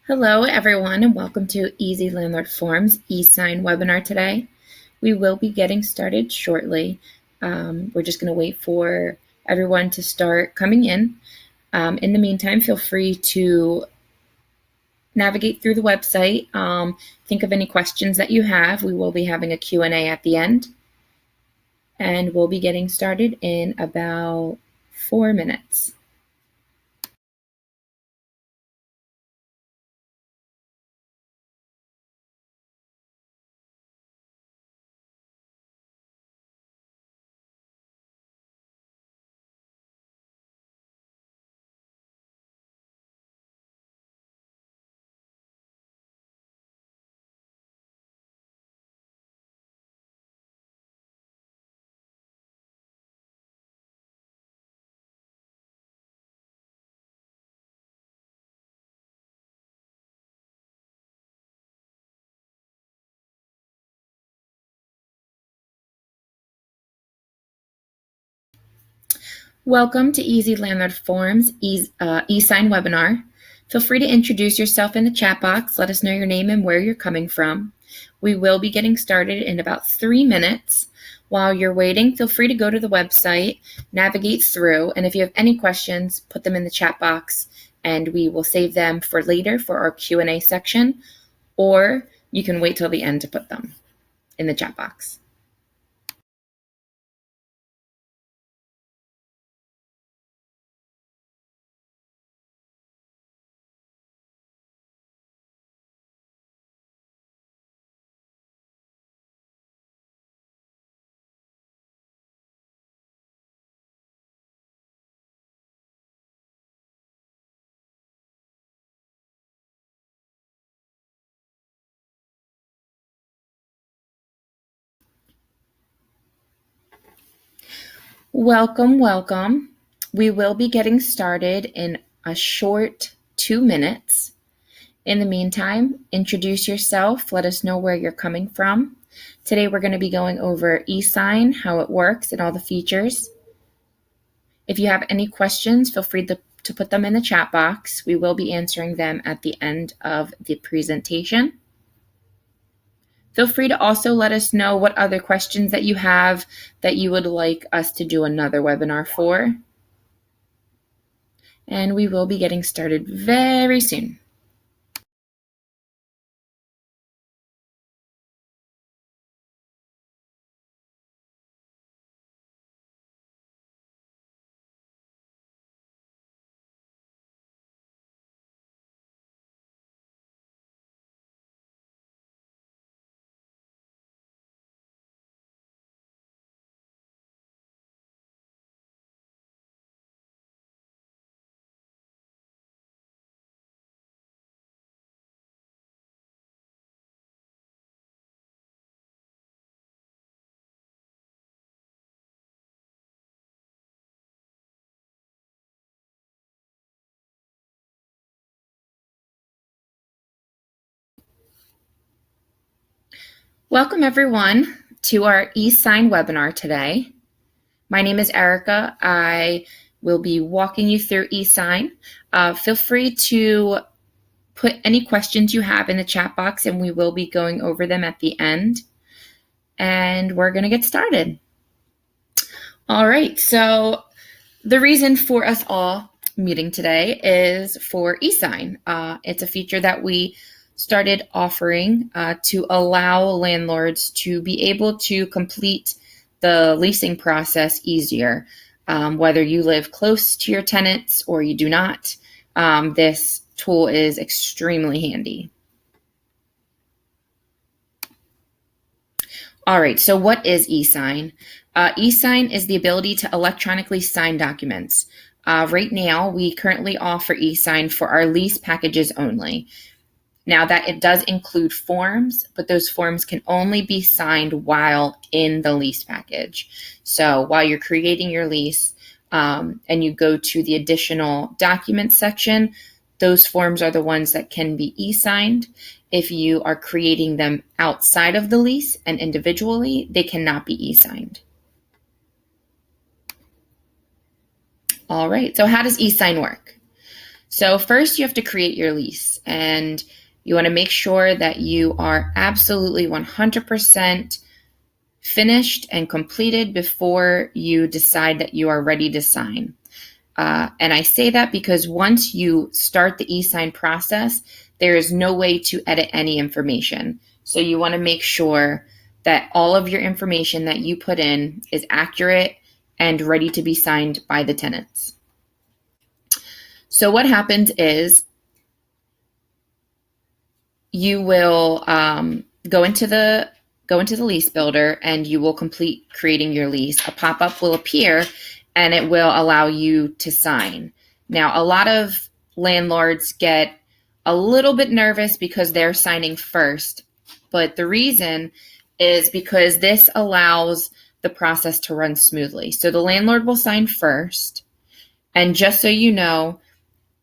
Hello, everyone, and welcome to Easy Landlord Forms e-sign webinar today. We will be getting started shortly. We're just going to wait for everyone to start coming in. In the meantime, feel free to navigate through the website. Think of any questions that you have. We will be having a Q&A at the end. And we'll be getting started in about 4 minutes. Welcome to Easy Landlord Forms e-sign webinar. Feel free to introduce yourself in the chat box. Let us know your name and where you're coming from. We will be getting started in about 3 minutes. While you're waiting, feel free to go to the website, navigate through, and if you have any questions, put them in the chat box and we will save them for later for our Q&A section, or you can wait till the end to put them in the chat box. Welcome. We will be getting started in a short 2 minutes. In the meantime, introduce yourself. Let us know where you're coming from. Today we're going to be going over e-sign, how it works, and all the features. If you have any questions, feel free to put them in the chat box. We will be answering them at the end of the presentation. Feel free to also let us know what other questions that you have that you would like us to do another webinar for. And we will be getting started very soon. Welcome everyone to our e-sign webinar today. My name is Erica. I will be walking you through e-sign. Feel free to put any questions you have in the chat box and we will be going over them at the end. And we're going to get started. All right, so the reason for us all meeting today is for e-sign. It's a feature that we started offering to allow landlords to be able to complete the leasing process easier. Whether you live close to your tenants or you do not, this tool is extremely handy. All right, so what is e-sign? E-sign is the ability to electronically sign documents. Right now, we currently offer e-sign for our lease packages only. Now that it does include forms, but those forms can only be signed while in the lease package. So while you're creating your lease and you go to the additional documents section, those forms are the ones that can be e-signed. If you are creating them outside of the lease and individually, they cannot be e-signed. All right, so how does e-sign work? So first you have to create your lease, and you want to make sure that you are absolutely 100% finished and completed before you decide that you are ready to sign. And I say that because once you start the e-sign process, there is no way to edit any information. So you want to make sure that all of your information that you put in is accurate and ready to be signed by the tenants. So what happens is you will go into the lease builder and you will complete creating your lease. A pop-up will appear and it will allow you to sign. Now, a lot of landlords get a little bit nervous because they're signing first, but the reason is because this allows the process to run smoothly. So the landlord will sign first, and just so you know,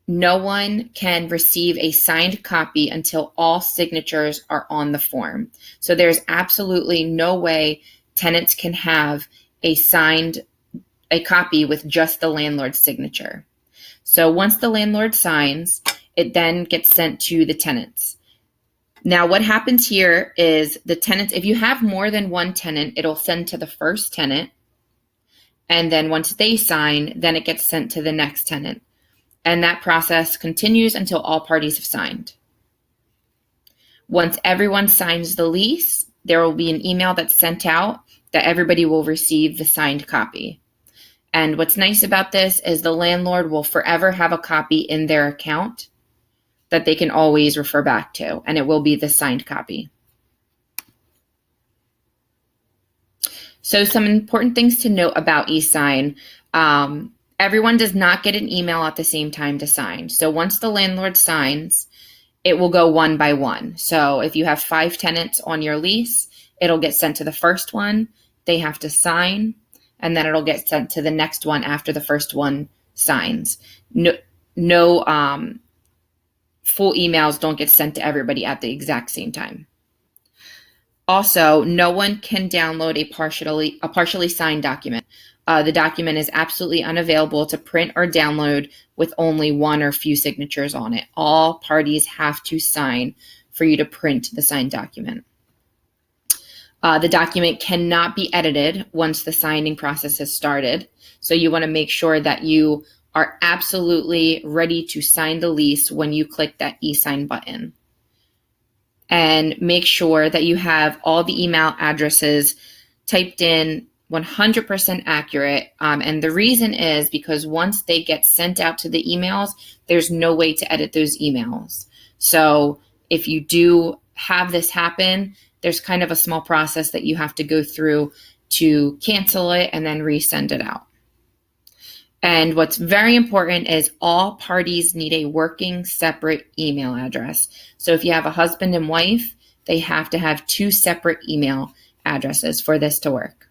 no one can receive a signed copy until all signatures are on the form. So there's absolutely no way tenants can have a copy with just the landlord's signature. So once the landlord signs, it then gets sent to the tenants. Now, what happens here is the tenants, if you have more than one tenant, it'll send to the first tenant. And then once they sign, then it gets sent to the next tenant. And that process continues until all parties have signed. Once everyone signs the lease, there will be an email that's sent out that everybody will receive the signed copy. And what's nice about this is the landlord will forever have a copy in their account that they can always refer back to, and it will be the signed copy. So some important things to note about e-sign. Everyone does not get an email at the same time to sign. So once the landlord signs, it will go one by one. So if you have 5 tenants on your lease, it'll get sent to the first one. They have to sign, and then it'll get sent to the next one after the first one signs. No full emails don't get sent to everybody at the exact same time. Also, no one can download a partially signed document. The document is absolutely unavailable to print or download with only one or few signatures on it. All parties have to sign for you to print the signed document. The document cannot be edited once the signing process has started. So you want to make sure that you are absolutely ready to sign the lease when you click that e-sign button. And make sure that you have all the email addresses typed in 100% accurate. And the reason is because once they get sent out to the emails, there's no way to edit those emails. So if you do have this happen, there's kind of a small process that you have to go through to cancel it and then resend it out. And what's very important is all parties need a working separate email address. So if you have a husband and wife, they have to have 2 separate email addresses for this to work.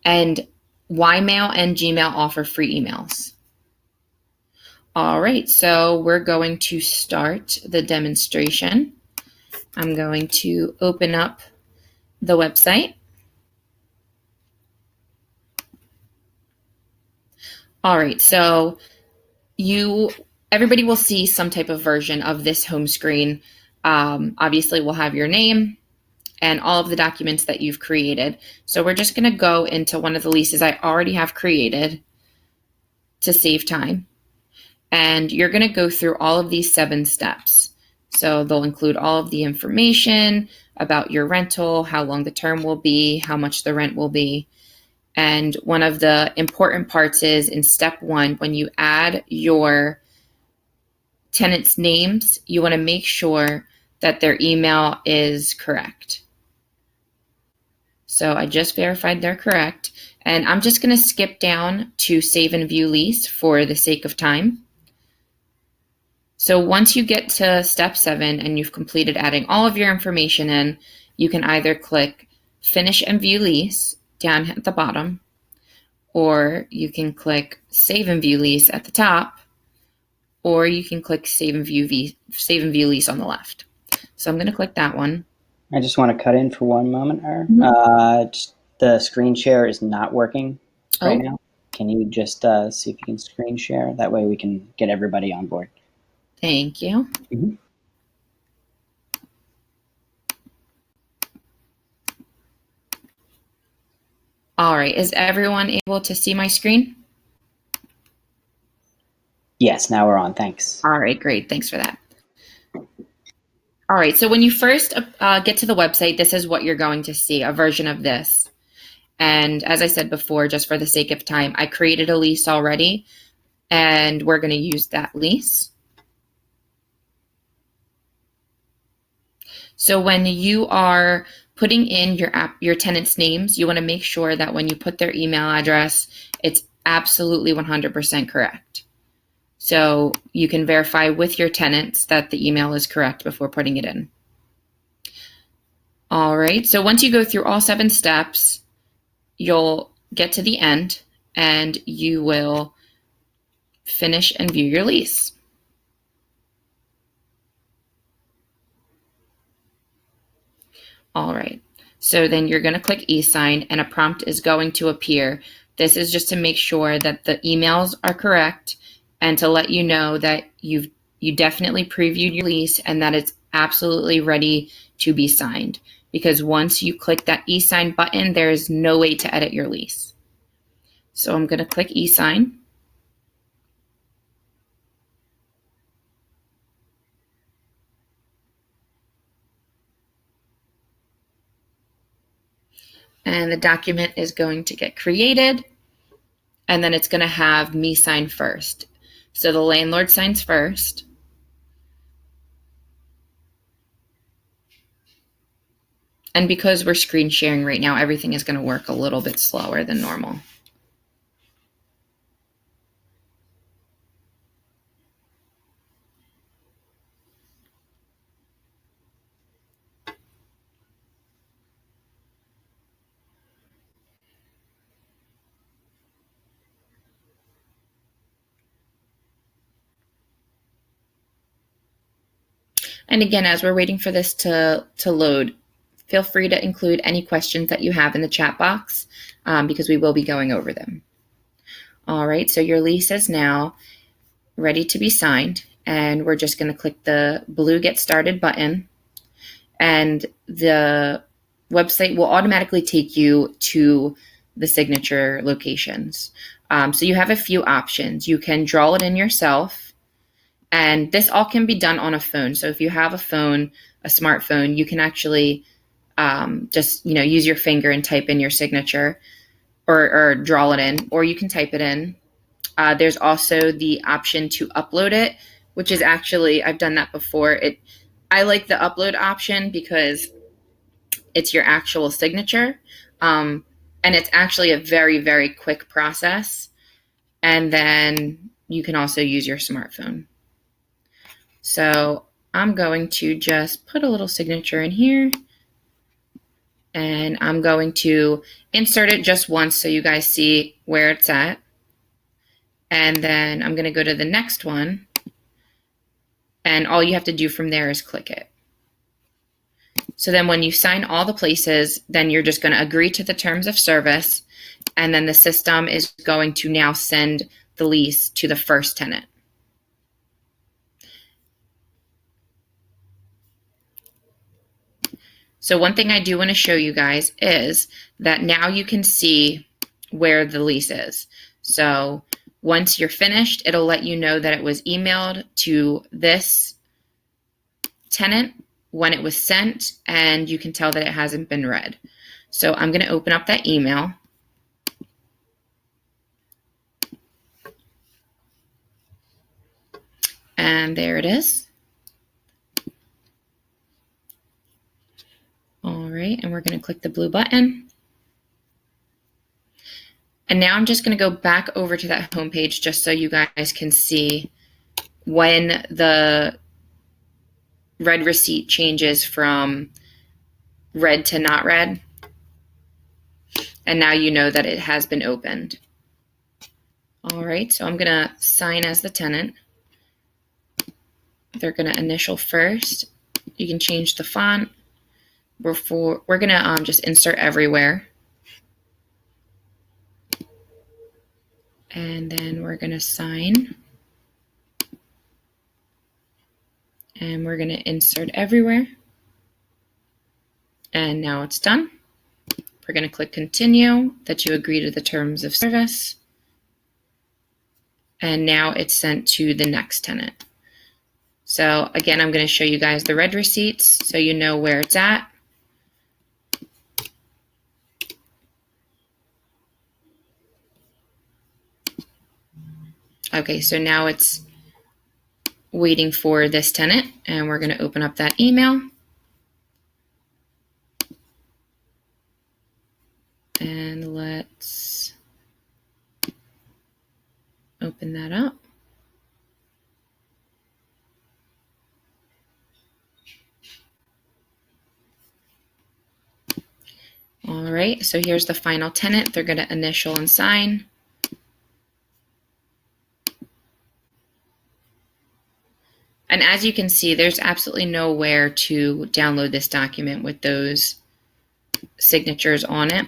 And Ymail and Gmail offer free emails. All right, so we're going to start the demonstration. I'm going to open up the website. All right, so everybody will see some type of version of this home screen. Obviously, we'll have your name and all of the documents that you've created. So we're just going to go into one of the leases I already have created to save time. And you're going to go through all of these 7 steps. So they'll include all of the information about your rental, how long the term will be, how much the rent will be. And one of the important parts is in step 1, when you add your tenants' names, you want to make sure that their email is correct. So I just verified they're correct. And I'm just going to skip down to save and view lease for the sake of time. So once you get to step 7 and you've completed adding all of your information in, you can either click finish and view lease down at the bottom, or you can click save and view lease at the top, or you can click save and view lease on the left. So I'm going to click that one. I just want to cut in for one moment, Mm-hmm. the screen share is not working right now. can you just see if you can screen share? That way we can get everybody on board. Thank you. Mm-hmm. All right, is everyone able to see my screen? Yes, now we're on. Thanks. All right, great. Thanks for that. All right, so when you first get to the website, this is what you're going to see, a version of this. And as I said before, just for the sake of time, I created a lease already, and we're going to use that lease. So when you are putting in your tenants' names, you want to make sure that when you put their email address, it's absolutely 100% correct. So you can verify with your tenants that the email is correct before putting it in. All right, so once you go through all 7 steps, you'll get to the end and you will finish and view your lease. All right, so then you're going to click e-sign and a prompt is going to appear. This is just to make sure that the emails are correct and to let you know that you definitely previewed your lease and that it's absolutely ready to be signed. Because once you click that e-sign button, there is no way to edit your lease. So I'm going to click e-sign. And the document is going to get created, and then it's going to have me sign first. So the landlord signs first. And because we're screen sharing right now, everything is going to work a little bit slower than normal. And again, as we're waiting for this to load, feel free to include any questions that you have in the chat box because we will be going over them. All right, so your lease is now ready to be signed, and we're just going to click the blue Get Started button, and the website will automatically take you to the signature locations. So you have a few options. You can draw it in yourself, and this all can be done on a phone. So if you have a phone, a smartphone, you can actually just use your finger and type in your signature or draw it in, or you can type it in. There's also the option to upload it, which is actually, I've done that before. I like the upload option because it's your actual signature. And it's actually a very, very quick process. And then you can also use your smartphone. So I'm going to just put a little signature in here. And I'm going to insert it just once so you guys see where it's at. And then I'm going to go to the next one. And all you have to do from there is click it. So then when you sign all the places, then you're just going to agree to the terms of service. And then the system is going to now send the lease to the first tenant. So one thing I do want to show you guys is that now you can see where the lease is. So once you're finished, it'll let you know that it was emailed to this tenant when it was sent, and you can tell that it hasn't been read. So I'm going to open up that email. And there it is. All right, and we're going to click the blue button. And now I'm just going to go back over to that home page just so you guys can see when the read receipt changes from read to not read. And now you know that it has been opened. All right, so I'm going to sign as the tenant. They're going to initial first. You can change the font. We're going to just insert everywhere. And then we're going to sign. And we're going to insert everywhere. And now it's done. We're going to click continue, that you agree to the terms of service. And now it's sent to the next tenant. So again, I'm going to show you guys the red receipts so you know where it's at. Okay, so now it's waiting for this tenant, and we're going to open up that email. And let's open that up. All right, so here's the final tenant. They're going to initial and sign. And as you can see, there's absolutely nowhere to download this document with those signatures on it.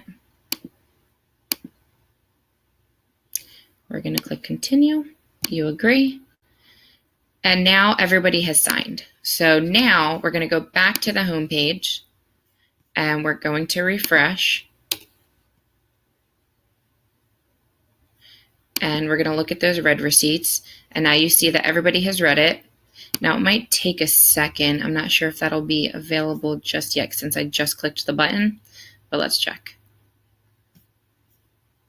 We're going to click continue. You agree. And now everybody has signed. So now we're going to go back to the home page and we're going to refresh. And we're going to look at those red receipts. And now you see that everybody has read it. Now it might take a second. I'm not sure if that'll be available just yet since I just clicked the button, but let's check.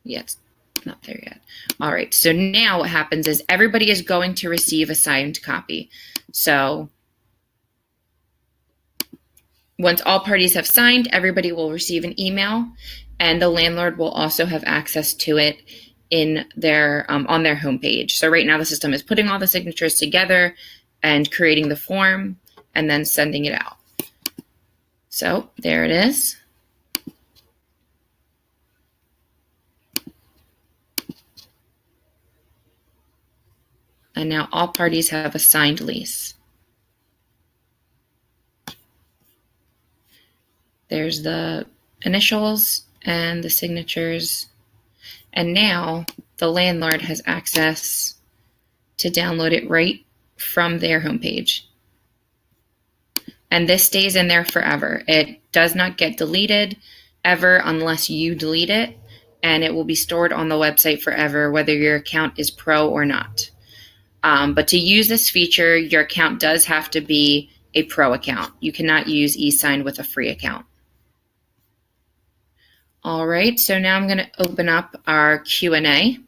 Yeah, it's not there yet. All right, so now what happens is everybody is going to receive a signed copy. So once all parties have signed, everybody will receive an email, and the landlord will also have access to it in their on their homepage. So right now the system is putting all the signatures together and creating the form and then sending it out. So there it is. And now all parties have a signed lease. There's the initials and the signatures. And now the landlord has access to download it right from their homepage. And this stays in there forever. It does not get deleted ever unless you delete it, and it will be stored on the website forever, whether your account is pro or not. But to use this feature, your account does have to be a pro account. You cannot use eSign with a free account. All right, so now I'm going to open up our Q&A. Let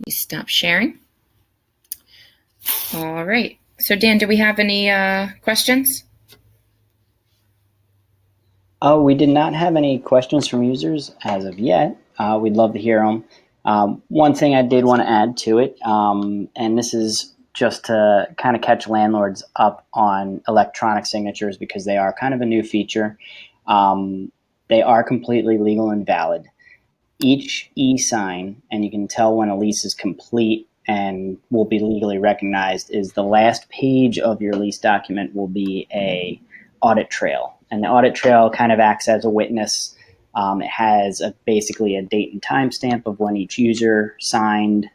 me stop sharing. All right. So Dan, do we have any questions? Oh, we did not have any questions from users as of yet. We'd love to hear them. One thing I did want to add to it, and this is just to kind of catch landlords up on electronic signatures because they are kind of a new feature. They are completely legal and valid. Each e-sign, and you can tell when a lease is complete and will be legally recognized, is the last page of your lease document will be a audit trail. And the audit trail kind of acts as a witness. It has basically a date and time stamp of when each user signed.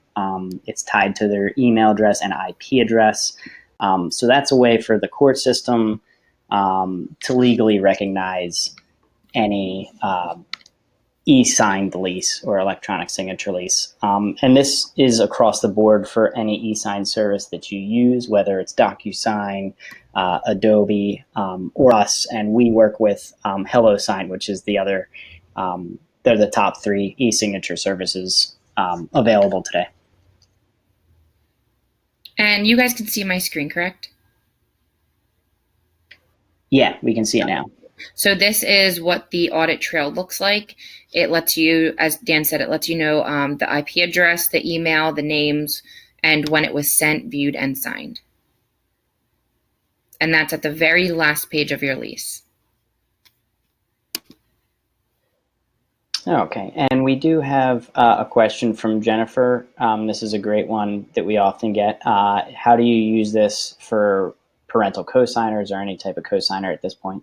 It's tied to their email address and IP address. So that's a way for the court system to legally recognize any e-signed lease or electronic signature lease. And this is across the board for any e-sign service that you use, whether it's DocuSign, Adobe, or us. And we work with HelloSign, which is the other, they're the top 3 e-signature services available today. And you guys can see my screen, correct? Yeah, we can see it now. So this is what the audit trail looks like. It lets you, as Dan said, it lets you know the IP address, the email, the names, and when it was sent, viewed, and signed. And that's at the very last page of your lease. Okay, and we do have a question from Jennifer. This is a great one that we often get. How do you use this for parental cosigners or any type of cosigner at this point?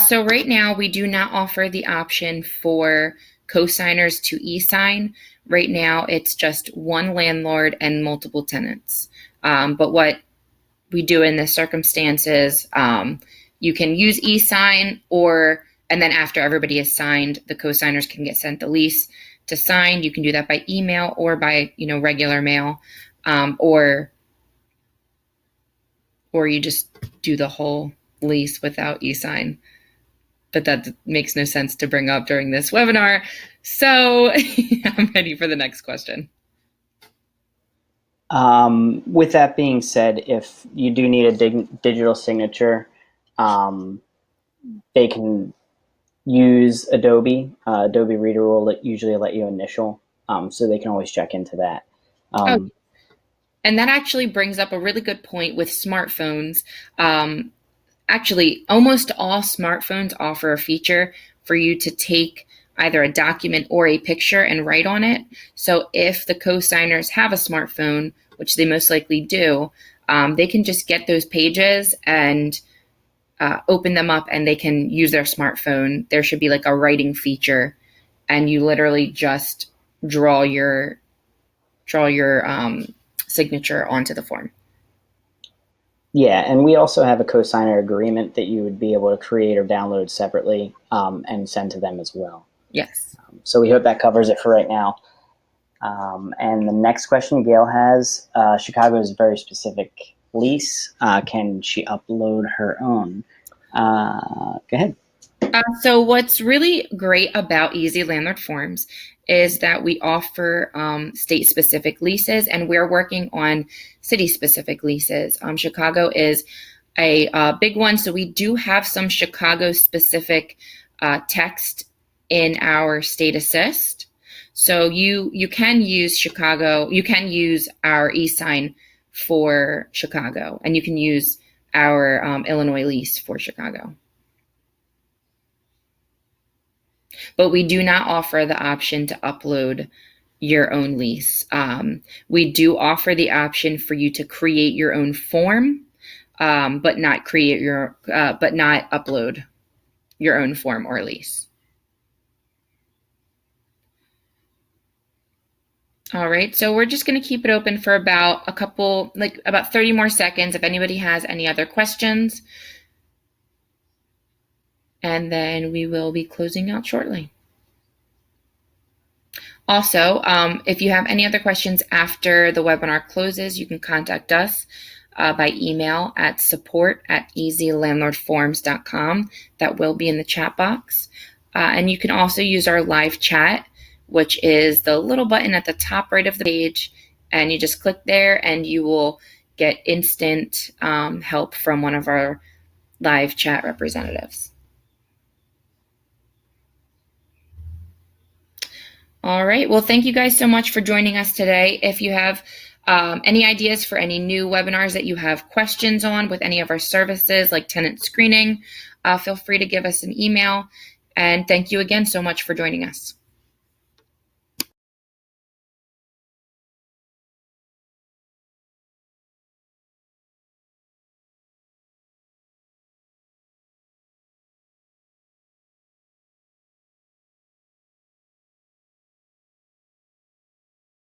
So right now, we do not offer the option for cosigners to e-sign. Right now, it's just one landlord and multiple tenants. But what we do in this circumstance is you can use e-sign, and then after everybody is signed, the co-signers can get sent the lease to sign. You can do that by email or by regular mail, or you just do the whole lease without e-sign. But that makes no sense to bring up during this webinar. So I'm ready for the next question. With that being said, if you do need a digital signature, they can use Adobe. Adobe Reader will usually let you initial, so they can always check into that. And that actually brings up a really good point with smartphones. Actually, almost all smartphones offer a feature for you to take either a document or a picture and write on it. So if the co-signers have a smartphone, which they most likely do, they can just get those pages and open them up, and they can use their smartphone. There should be like a writing feature, and you literally just draw your signature onto the form. Yeah, and we also have a co-signer agreement that you would be able to create or download separately and send to them as well. Yes. So we hope that covers it for right now. And the next question Gail has, Chicago's very specific lease. Can she upload her own? Go ahead. So what's really great about Ezlandlord Forms is that we offer state-specific leases, and we're working on city-specific leases. Chicago is a big one, so we do have some Chicago-specific text in our state assist. So you can use Chicago, you can use our e-sign for Chicago, and you can use our Illinois lease for Chicago. But we do not offer the option to upload your own lease. We do offer the option for you to create your own form, but not upload your own form or lease. All right, so we're just going to keep it open for about about 30 more seconds if anybody has any other questions. And then we will be closing out shortly. Also, if you have any other questions after the webinar closes, you can contact us by email at support@ezlandlordforms.com. That will be in the chat box. And you can also use our live chat, which is the little button at the top right of the page. And you just click there and you will get instant help from one of our live chat representatives. All right. Well, thank you guys so much for joining us today. If you have any ideas for any new webinars that you have questions on with any of our services like tenant screening, feel free to give us an email. And thank you again so much for joining us.